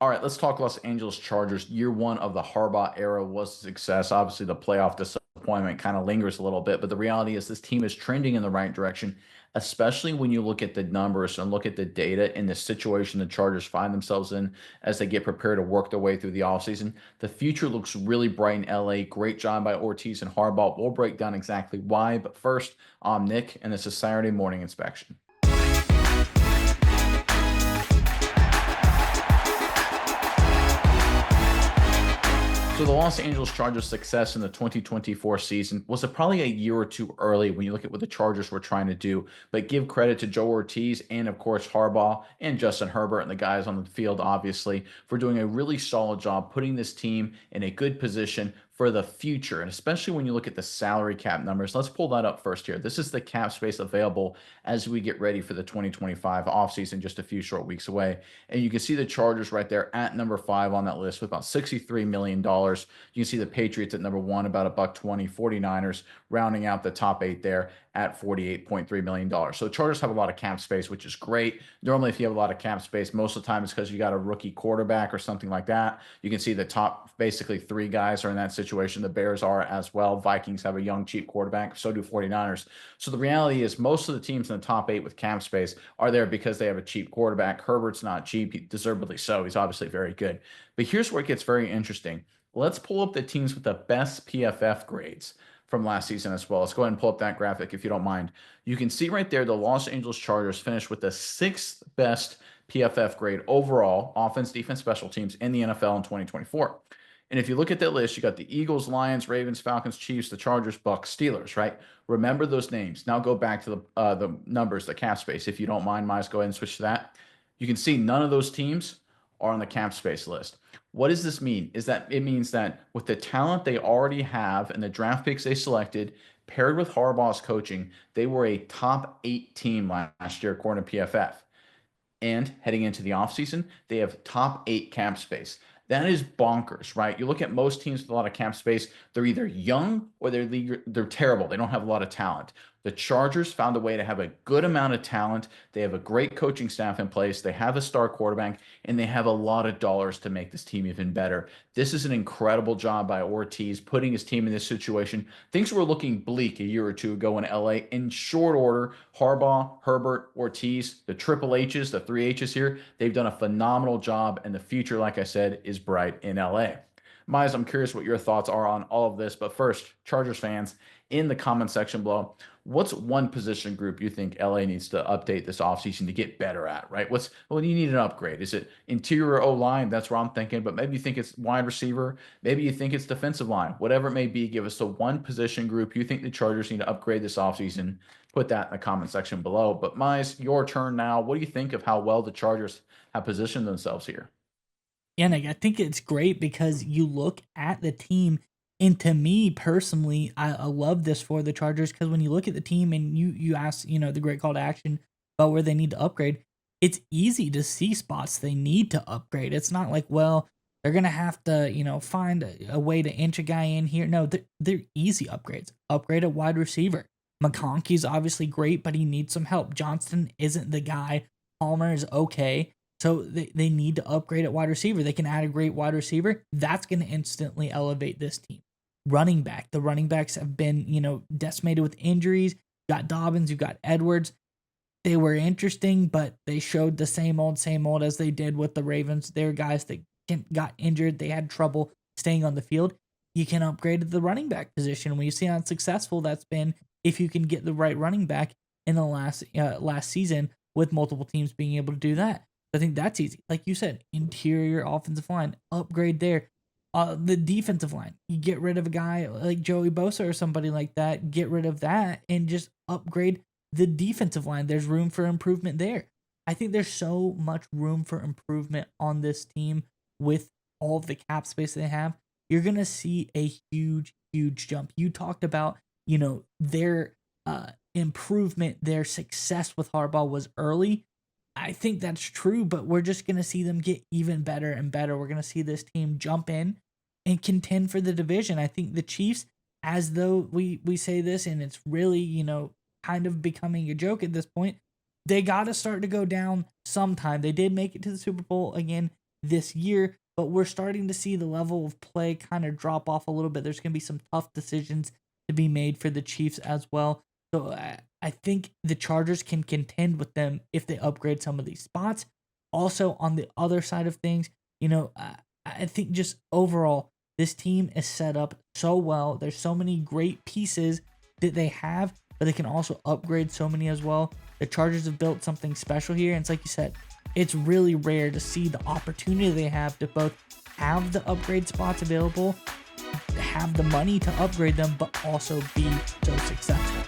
All right, let's talk Los Angeles Chargers. Year one of the Harbaugh era was a success. Obviously, the playoff disappointment kind of lingers a little bit, but the reality is this team is trending in the right direction, especially when you look at the numbers and look at the data in the situation the Chargers find themselves in as they get prepared to work their way through the offseason. The future looks really bright in LA. Great job by Ortiz and Harbaugh. We'll break down exactly why, but first, I'm Nick, and this is Saturday Morning Inspection. So the Los Angeles Chargers' success in the 2024 season was probably a year or two early when you look at what the Chargers were trying to do. But give credit to Joe Ortiz and, of course, Harbaugh and Justin Herbert and the guys on the field, obviously, for doing a really solid job putting this team in a good position for the future. And especially when you look at the salary cap numbers. Let's pull that up first here. This is the cap space available as we get ready for the 2025 offseason, just a few short weeks away. And you can see the Chargers right there at number 5 on that list with about $63 million. You can see the Patriots at number 1, about a buck 20, 49ers rounding out the top 8 there at $48.3 million. So the Chargers have a lot of cap space, which is great. Normally, if you have a lot of cap space, most of the time it's because you got a rookie quarterback or something like that. You can see the top basically 3 guys are in that situation. The Bears are as well. Vikings have a young, cheap quarterback. So do 49ers. So the reality is most of the teams in the top 8 with cap space are there because they have a cheap quarterback. Herbert's not cheap, deservedly so. He's obviously very good. But here's where it gets very interesting. Let's pull up the teams with the best PFF grades from last season as well. Let's go ahead and pull up that graphic if you don't mind. You can see right there the Los Angeles Chargers finished with the 6th best PFF grade overall, offense, defense, special teams in the NFL in 2024. And if you look at that list, you got the Eagles, Lions, Ravens, Falcons, Chiefs, the Chargers, Bucks, Steelers, right? Remember those names. Now go back to the numbers, the cap space. If you don't mind, Miles, go ahead and switch to that. You can see none of those teams are on the cap space list. What does this mean? Is that it means that with the talent they already have and the draft picks they selected, paired with Harbaugh's coaching, they were a top 8 team last year, according to PFF. And heading into the offseason, they have top 8 cap space. That is bonkers, right? You look at most teams with a lot of cap space, they're either young or they're terrible. They don't have a lot of talent. The Chargers found a way to have a good amount of talent. They have a great coaching staff in place. They have a star quarterback, and they have a lot of dollars to make this team even better. This is an incredible job by Ortiz putting his team in this situation. Things were looking bleak a year or two ago in LA. In short order, Harbaugh, Herbert, Ortiz, the triple H's, the 3 H's here, they've done a phenomenal job, and the future, like I said, is bright in LA. Miles, I'm curious what your thoughts are on all of this. But first, Chargers fans, in the comment section below, what's one position group you think LA needs to update this offseason to get better at, right? Well, you need an upgrade. Is it interior O line? That's where I'm thinking, but maybe you think it's wide receiver. Maybe you think it's defensive line. Whatever it may be, give us the one position group you think the Chargers need to upgrade this offseason. Put that in the comment section below. But Miles, your turn now. What do you think of how well the Chargers have positioned themselves here? Yeah, and I think it's great because you look at the team, and to me personally, I love this for the Chargers because when you look at the team and you ask, the great call to action about where they need to upgrade, it's easy to see spots they need to upgrade. It's not like, well, they're gonna have to, find a way to inch a guy in here. No, they're easy upgrades. Upgrade at wide receiver. McConkey's obviously great, but he needs some help. Johnston isn't the guy. Palmer is okay. So they need to upgrade at wide receiver. They can add a great wide receiver. That's going to instantly elevate this team. Running back. The running backs have been, decimated with injuries. You got Dobbins, you got Edwards. They were interesting, but they showed the same old as they did with the Ravens. They're guys that got injured. They had trouble staying on the field. You can upgrade the running back position. When you see how successful that's been, if you can get the right running back in the last season with multiple teams being able to do that. I think that's easy. Like you said, interior offensive line, upgrade there. The defensive line, you get rid of a guy like Joey Bosa or somebody like that, get rid of that and just upgrade the defensive line. There's room for improvement there. I think there's so much room for improvement on this team with all of the cap space they have. You're going to see a huge, huge jump. You talked about, their improvement, their success with Harbaugh was early. I think that's true, but we're just going to see them get even better and better. We're going to see this team jump in and contend for the division. I think the Chiefs, as though we say this and it's really, kind of becoming a joke at this point, they got to start to go down sometime. They did make it to the Super Bowl again this year, but we're starting to see the level of play kind of drop off a little bit. There's going to be some tough decisions to be made for the Chiefs as well. So I think the Chargers can contend with them if they upgrade some of these spots. Also, on the other side of things, I think just overall, this team is set up so well. There's so many great pieces that they have, but they can also upgrade so many as well. The Chargers have built something special here. And it's like you said, it's really rare to see the opportunity they have to both have the upgrade spots available, have the money to upgrade them, but also be so successful.